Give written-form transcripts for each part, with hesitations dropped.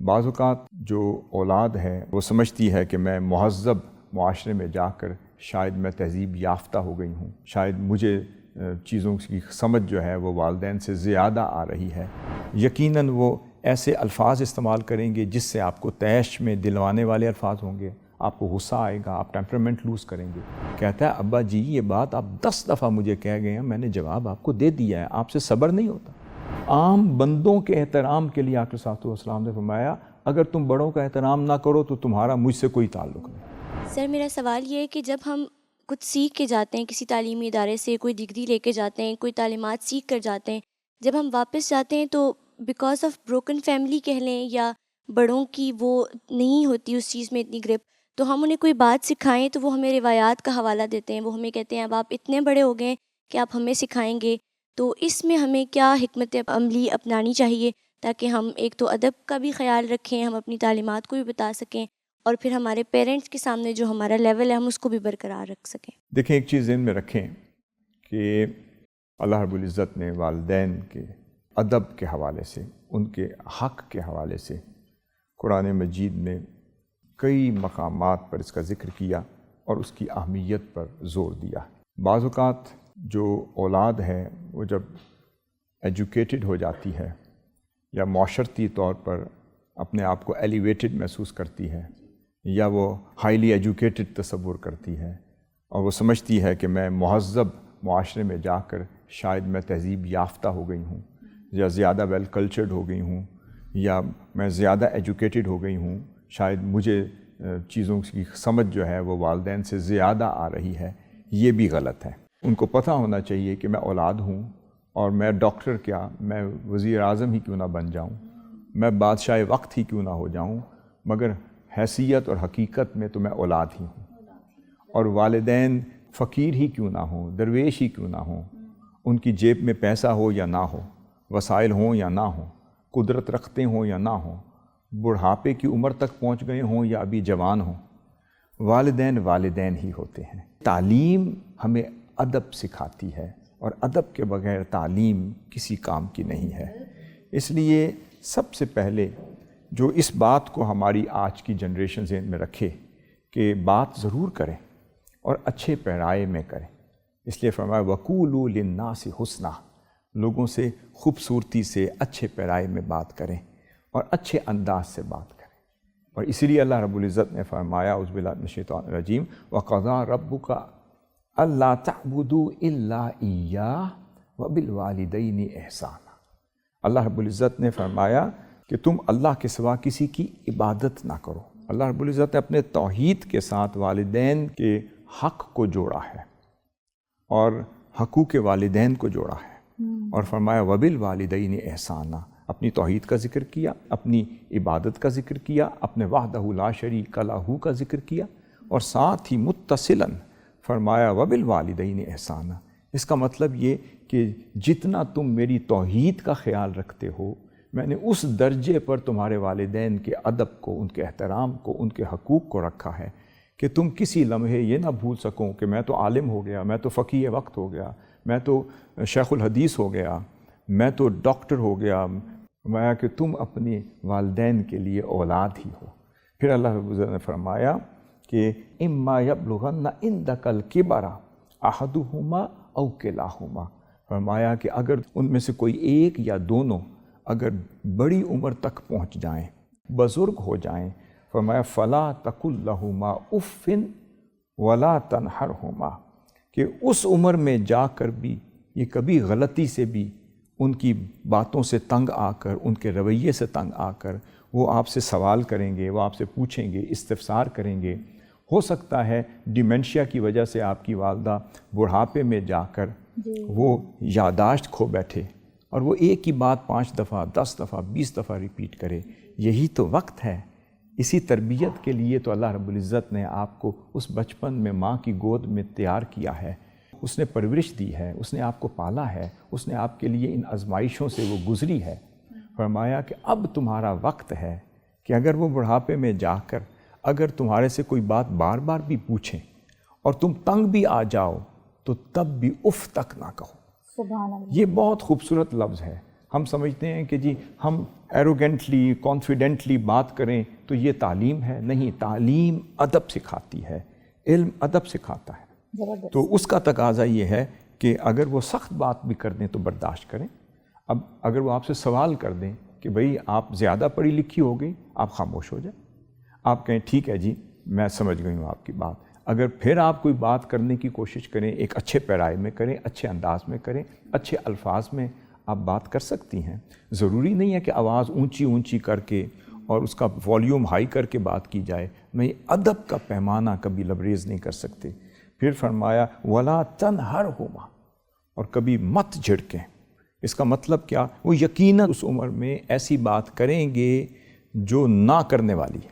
بعض اوقات جو اولاد ہے وہ سمجھتی ہے کہ میں مہذب معاشرے میں جا کر شاید میں تہذیب یافتہ ہو گئی ہوں، شاید مجھے چیزوں کی سمجھ جو ہے وہ والدین سے زیادہ آ رہی ہے۔ یقیناً وہ ایسے الفاظ استعمال کریں گے جس سے آپ کو طیش میں دلوانے والے الفاظ ہوں گے، آپ کو غصہ آئے گا، آپ ٹیمپرامنٹ لوز کریں گے۔ کہتا ہے ابا جی یہ بات آپ 10 دفعہ مجھے کہہ گئے ہیں، میں نے جواب آپ کو دے دیا ہے، آپ سے صبر نہیں ہوتا۔ عام بندوں کے احترام کے لیے آقا صلی اللہ علیہ وسلم نے فرمایا اگر تم بڑوں کا احترام نہ کرو تو تمہارا مجھ سے کوئی تعلق نہیں۔ سر میرا سوال یہ ہے کہ جب ہم کچھ سیکھ کے جاتے ہیں کسی تعلیمی ادارے سے، کوئی ڈگری لے کے جاتے ہیں، کوئی تعلیمات سیکھ کر جاتے ہیں، جب ہم واپس جاتے ہیں تو بیکاز آف بروکن فیملی کہہ لیں یا بڑوں کی وہ نہیں ہوتی اس چیز میں اتنی گرپ، تو ہم انہیں کوئی بات سکھائیں تو وہ ہمیں روایات کا حوالہ دیتے ہیں، وہ ہمیں کہتے ہیں اب آپ اتنے بڑے ہو گئے کہ آپ ہمیں سکھائیں گے۔ تو اس میں ہمیں کیا حکمت عملی اپنانی چاہیے تاکہ ہم ایک تو ادب کا بھی خیال رکھیں، ہم اپنی تعلیمات کو بھی بتا سکیں، اور پھر ہمارے پیرنٹس کے سامنے جو ہمارا لیول ہے ہم اس کو بھی برقرار رکھ سکیں؟ دیکھیں ایک چیز ذہن میں رکھیں کہ اللہ رب العزت نے والدین کے ادب کے حوالے سے، ان کے حق کے حوالے سے قرآن مجید میں کئی مقامات پر اس کا ذکر کیا اور اس کی اہمیت پر زور دیا۔ بعض اوقات جو اولاد ہے وہ جب ایجوکیٹڈ ہو جاتی ہے یا معاشرتی طور پر اپنے آپ کو ایلیویٹڈ محسوس کرتی ہے یا وہ ہائیلی ایجوکیٹڈ تصور کرتی ہے اور وہ سمجھتی ہے کہ میں مہذب معاشرے میں جا کر شاید میں تہذیب یافتہ ہو گئی ہوں یا زیادہ ویل کلچرڈ ہو گئی ہوں یا میں زیادہ ایجوکیٹڈ ہو گئی ہوں، شاید مجھے چیزوں کی سمجھ جو ہے وہ والدین سے زیادہ آ رہی ہے، یہ بھی غلط ہے۔ ان کو پتہ ہونا چاہیے کہ میں اولاد ہوں اور میں ڈاکٹر کیا، میں وزیر اعظم ہی کیوں نہ بن جاؤں، میں بادشاہ وقت ہی کیوں نہ ہو جاؤں، مگر حیثیت اور حقیقت میں تو میں اولاد ہی ہوں۔ اور والدین فقیر ہی کیوں نہ ہوں، درویش ہی کیوں نہ ہوں، ان کی جیب میں پیسہ ہو یا نہ ہو، وسائل ہوں یا نہ ہوں، قدرت رکھتے ہوں یا نہ ہوں، بڑھاپے کی عمر تک پہنچ گئے ہوں یا ابھی جوان ہوں، والدین والدین ہی ہوتے ہیں۔ تعلیم ہمیں ادب سکھاتی ہے اور ادب کے بغیر تعلیم کسی کام کی نہیں ہے۔ اس لیے سب سے پہلے جو اس بات کو ہماری آج کی جنریشن ذہن میں رکھے کہ بات ضرور کریں اور اچھے پیرائے میں کریں، اس لیے فرمایا وَقُولُوا لِلنَّاسِ حُسْنًا، لوگوں سے خوبصورتی سے اچھے پیرائے میں بات کریں اور اچھے انداز سے بات کریں۔ اور اسی لیے اللہ رب العزت نے فرمایا اعوذ باللہ من الشیطان الرجیم وَقَضَىٰ رَبُّكَ أَلَّا تَعْبُدُوا إِلَّا إِيَّاهُ وَبِالْوَالِدَيْنِ إِحْسَانًا۔ اللہ رب العزت نے فرمایا کہ تم اللہ کے سوا کسی کی عبادت نہ کرو۔ اللہ رب العزت نے اپنے توحید کے ساتھ والدین کے حق کو جوڑا ہے اور حقوق والدین کو جوڑا ہے، اور فرمایا وَبِالْوَالِدَيْنِ إِحْسَانًا، اپنی توحید کا ذکر کیا، اپنی عبادت کا ذکر کیا، اپنے وحدہ لا شریک لہ کا ذکر کیا، اور ساتھ ہی متصلاً فرمایا وَبِالْوَالِدَيْنِ إِحْسَانًا۔ اس کا مطلب یہ کہ جتنا تم میری توحید کا خیال رکھتے ہو، میں نے اس درجے پر تمہارے والدین کے ادب کو، ان کے احترام کو، ان کے حقوق کو رکھا ہے کہ تم کسی لمحے یہ نہ بھول سکو کہ میں تو عالم ہو گیا، میں تو فقیہ وقت ہو گیا، میں تو شیخ الحدیث ہو گیا، میں تو ڈاکٹر ہو گیا، فرمایا کہ تم اپنے والدین کے لیے اولاد ہی ہو۔ پھر اللہ رب العزت نے فرمایا کہ اما یبلغن عندک الکبر احدہما او کلاہما، فرمایا کہ اگر ان میں سے کوئی ایک یا دونوں اگر بڑی عمر تک پہنچ جائیں، بزرگ ہو جائیں، فرمایا فلا تقل لہما اف ولا تنہرہما، کہ اس عمر میں جا کر بھی یہ کبھی غلطی سے بھی ان کی باتوں سے تنگ آ کر، ان کے رویے سے تنگ آ کر وہ آپ سے سوال کریں گے، وہ آپ سے پوچھیں گے، استفسار کریں گے۔ ہو سکتا ہے ڈیمنشیا کی وجہ سے آپ کی والدہ بڑھاپے میں جا کر وہ یادداشت کھو بیٹھے اور وہ ایک ہی بات 5 دفعہ 10 دفعہ 20 دفعہ ریپیٹ کرے۔ یہی تو وقت ہے، اسی تربیت کے لیے تو اللہ رب العزت نے آپ کو اس بچپن میں ماں کی گود میں تیار کیا ہے، اس نے پرورش دی ہے، اس نے آپ کو پالا ہے، اس نے آپ کے لیے ان آزمائشوں سے وہ گزری ہے۔ فرمایا کہ اب تمہارا وقت ہے کہ اگر وہ بڑھاپے میں جا کر اگر تمہارے سے کوئی بات بار بار بھی پوچھیں اور تم تنگ بھی آ جاؤ تو تب بھی اف تک نہ کہو۔ سبحان اللہ۔ یہ بہت خوبصورت لفظ ہے۔ ہم سمجھتے ہیں کہ جی ہم ایروگینٹلی کانفیڈنٹلی بات کریں تو یہ تعلیم ہے. نہیں، تعلیم ادب سکھاتی ہے، علم ادب سکھاتا ہے. تو اس کا تقاضا یہ ہے کہ اگر وہ سخت بات بھی کر دیں تو برداشت کریں. اب اگر وہ آپ سے سوال کر دیں کہ بھئی آپ زیادہ پڑھی لکھی ہو گئی، آپ خاموش ہو جائیں. آپ کہیں ٹھیک ہے جی میں سمجھ گئی ہوں آپ کی بات. اگر پھر آپ کوئی بات کرنے کی کوشش کریں، ایک اچھے پیرائے میں کریں، اچھے انداز میں کریں، اچھے الفاظ میں آپ بات کر سکتی ہیں. ضروری نہیں ہے کہ آواز اونچی اونچی کر کے اور اس کا والیوم ہائی کر کے بات کی جائے. میں ادب کا پیمانہ کبھی لبریز نہیں کر سکتے. پھر فرمایا وَلَا تَنْهَرْهُمَا، اور کبھی مت جھڑکیں. اس کا مطلب کیا؟ وہ یقیناً اس عمر میں ایسی بات کریں گے جو نہ کرنے والی ہے.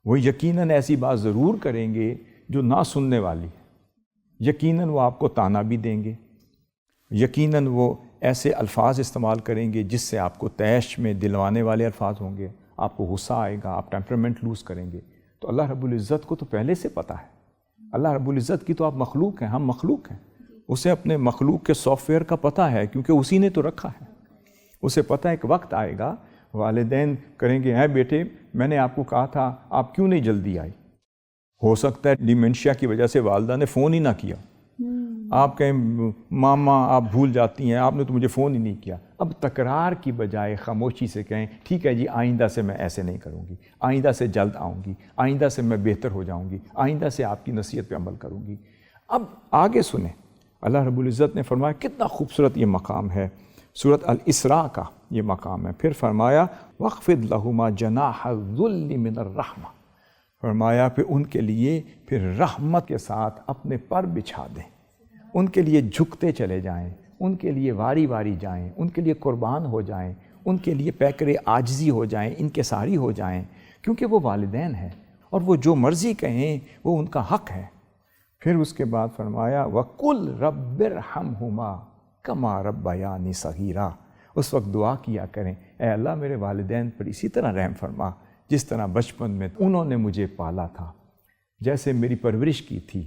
وہ یقیناً ایسی بات ضرور کریں گے جو نہ سننے والی ہے. یقیناً وہ آپ کو طعنہ بھی دیں گے. یقیناً وہ ایسے الفاظ استعمال کریں گے جس سے آپ کو طیش میں دلوانے والے الفاظ ہوں گے. آپ کو غصہ آئے گا، آپ ٹیمپرمنٹ لوز کریں گے. تو اللہ رب العزت کو تو پہلے سے پتہ ہے. اللہ رب العزت کی تو آپ مخلوق ہیں، ہم مخلوق ہیں. اسے اپنے مخلوق کے سافٹ ویئر کا پتہ ہے کیونکہ اسی نے تو رکھا ہے. اسے پتہ ہے کہ وقت آئے گا والدین کریں گے اے بیٹے میں نے آپ کو کہا تھا آپ کیوں نہیں جلدی آئی. ہو سکتا ہے ڈیمنشیا کی وجہ سے والدہ نے فون ہی نہ کیا. آپ کہیں ماما آپ بھول جاتی ہیں، آپ نے تو مجھے فون ہی نہیں کیا. اب تکرار کی بجائے خاموشی سے کہیں ٹھیک ہے جی آئندہ سے میں ایسے نہیں کروں گی، آئندہ سے جلد آؤں گی، آئندہ سے میں بہتر ہو جاؤں گی، آئندہ سے آپ کی نصیحت پہ عمل کروں گی. اب آگے سنیں اللہ رب العزت نے فرمایا کتنا خوبصورت یہ مقام ہے. سورۃ الاسراء کا یہ مقام ہے. پھر فرمایا وَاخْفِضْ لَهُمَا جَنَاحَ الذُّلِّ مِنَ الرَّحْمَةِ، فرمایا پھر ان کے لیے پھر رحمت کے ساتھ اپنے پر بچھا دیں. ان کے لیے جھکتے چلے جائیں، ان کے لیے واری واری جائیں، ان کے لیے قربان ہو جائیں، ان کے لیے پیکر عاجزی ہو جائیں، انکساری ہو جائیں، کیونکہ وہ والدین ہیں اور وہ جو مرضی کہیں وہ ان کا حق ہے. پھر اس کے بعد فرمایا وَقُلْ رَبِّ ارْحَمْهُمَا كَمَا رَبَّيَانِي صَغِيرًا. اس وقت دعا کیا کریں اے اللہ میرے والدین پر اسی طرح رحم فرما جس طرح بچپن میں انہوں نے مجھے پالا تھا، جیسے میری پرورش کی تھی.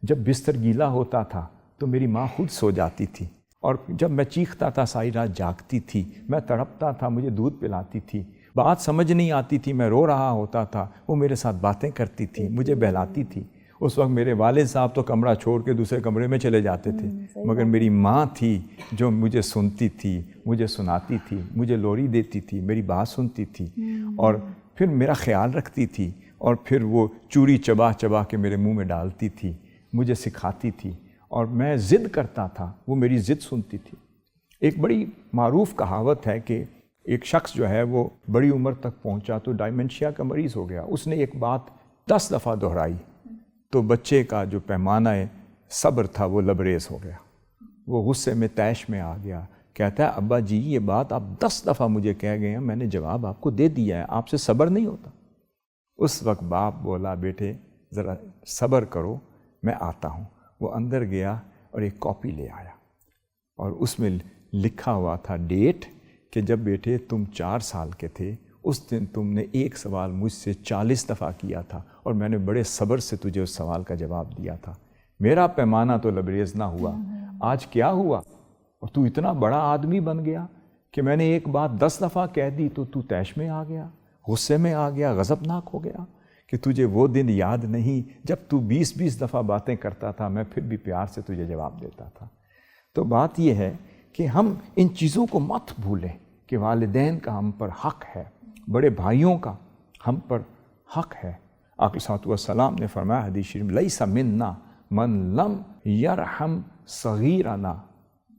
جب بستر گیلا ہوتا تھا تو میری ماں خود سو جاتی تھی، اور جب میں چیختا تھا ساری رات جاگتی تھی، میں تڑپتا تھا مجھے دودھ پلاتی تھی، بات سمجھ نہیں آتی تھی میں رو رہا ہوتا تھا وہ میرے ساتھ باتیں کرتی تھی، مجھے بہلاتی تھی. اس وقت میرے والد صاحب تو کمرہ چھوڑ کے دوسرے کمرے میں چلے جاتے تھے، مگر میری ماں تھی جو مجھے سنتی تھی، مجھے سناتی تھی، مجھے لوری دیتی تھی، میری بات سنتی تھی اور پھر میرا خیال رکھتی تھی، اور پھر وہ چوری چبا چبا کے میرے منہ میں ڈالتی تھی، مجھے سکھاتی تھی، اور میں ضد کرتا تھا وہ میری ضد سنتی تھی. ایک بڑی معروف کہاوت ہے کہ ایک شخص جو ہے وہ بڑی عمر تک پہنچا تو ڈائمنشیا کا مریض ہو گیا. اس نے ایک بات 10 دفعہ دہرائی تو بچے کا جو پیمانہ صبر تھا وہ لبریز ہو گیا، وہ غصے میں طیش میں آ گیا. کہتا ہے ابا جی یہ بات آپ 10 دفعہ مجھے کہہ گئے ہیں، میں نے جواب آپ کو دے دیا ہے، آپ سے صبر نہیں ہوتا. اس وقت باپ بولا بیٹے ذرا صبر کرو میں آتا ہوں. وہ اندر گیا اور ایک کاپی لے آیا اور اس میں لکھا ہوا تھا ڈیٹ کہ جب بیٹے تم 4 سال کے تھے اس دن تم نے ایک سوال مجھ سے 40 دفعہ کیا تھا اور میں نے بڑے صبر سے تجھے اس سوال کا جواب دیا تھا. میرا پیمانہ تو لبریز نہ ہوا. آج کیا ہوا؟ اور تو اتنا بڑا آدمی بن گیا کہ میں نے ایک بات 10 دفعہ کہہ دی تو طیش میں آ گیا، غصے میں آ گیا، غضبناک ہو گیا کہ تجھے وہ دن یاد نہیں جب تو 20 دفعہ باتیں کرتا تھا، میں پھر بھی پیار سے تجھے جواب دیتا تھا. تو بات یہ ہے کہ ہم ان چیزوں کو مت بھولیں کہ والدین کا ہم پر حق ہے، بڑے بھائیوں کا ہم پر حق ہے. آقا صلی اللہ علیہ وسلم نے فرمایا حدیث شریف لیس منا من لم یرحم صغیرنا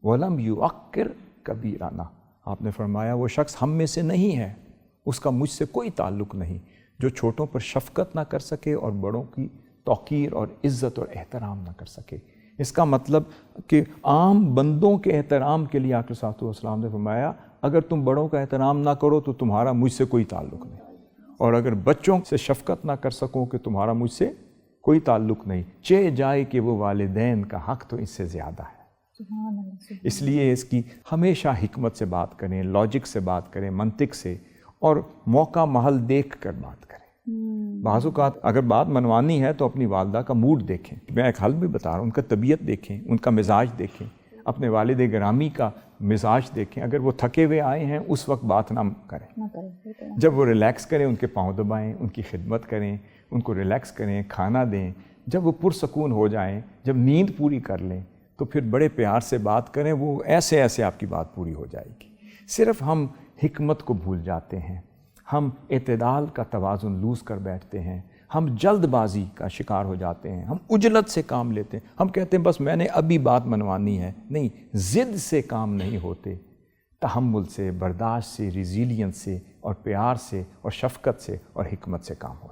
ولم یعقر کبیرنا. آپ نے فرمایا وہ شخص ہم میں سے نہیں ہے، اس کا مجھ سے کوئی تعلق نہیں جو چھوٹوں پر شفقت نہ کر سکے اور بڑوں کی توقیر اور عزت اور احترام نہ کر سکے. اس کا مطلب کہ عام بندوں کے احترام کے لیے آقا صلی اللہ علیہ وسلم نے فرمایا اگر تم بڑوں کا احترام نہ کرو تو تمہارا مجھ سے کوئی تعلق نہیں، اور اگر بچوں سے شفقت نہ کر سکو کہ تمہارا مجھ سے کوئی تعلق نہیں. چہ جائے کہ وہ والدین کا حق تو اس سے زیادہ ہے. اس لیے اس کی ہمیشہ حکمت سے بات کریں، لاجک سے بات کریں، منطق سے، اور موقع محل دیکھ کر بات کریں. بعض اوقات اگر بات منوانی ہے تو اپنی والدہ کا موڈ دیکھیں. میں ایک حل بھی بتا رہا ہوں، ان کا طبیعت دیکھیں، ان کا مزاج دیکھیں. اپنے والد گرامی کا مزاج دیکھیں، اگر وہ تھکے ہوئے آئے ہیں اس وقت بات نہ کریں، جب وہ ریلیکس کریں ان کے پاؤں دبائیں، ان کی خدمت کریں، ان کو ریلیکس کریں، کھانا دیں، جب وہ پرسکون ہو جائیں، جب نیند پوری کر لیں تو پھر بڑے پیار سے بات کریں، وہ ایسے ایسے آپ کی بات پوری ہو جائے گی۔ صرف ہم حکمت کو بھول جاتے ہیں، ہم اعتدال کا توازن لوز کر بیٹھتے ہیں، ہم جلد بازی کا شکار ہو جاتے ہیں، ہم عجلت سے کام لیتے ہیں، ہم کہتے ہیں بس میں نے ابھی بات منوانی ہے۔ نہیں، ضد سے کام نہیں ہوتے، تحمل سے، برداشت سے، ریزیلینس سے اور پیار سے اور شفقت سے اور حکمت سے کام ہوتا ہے۔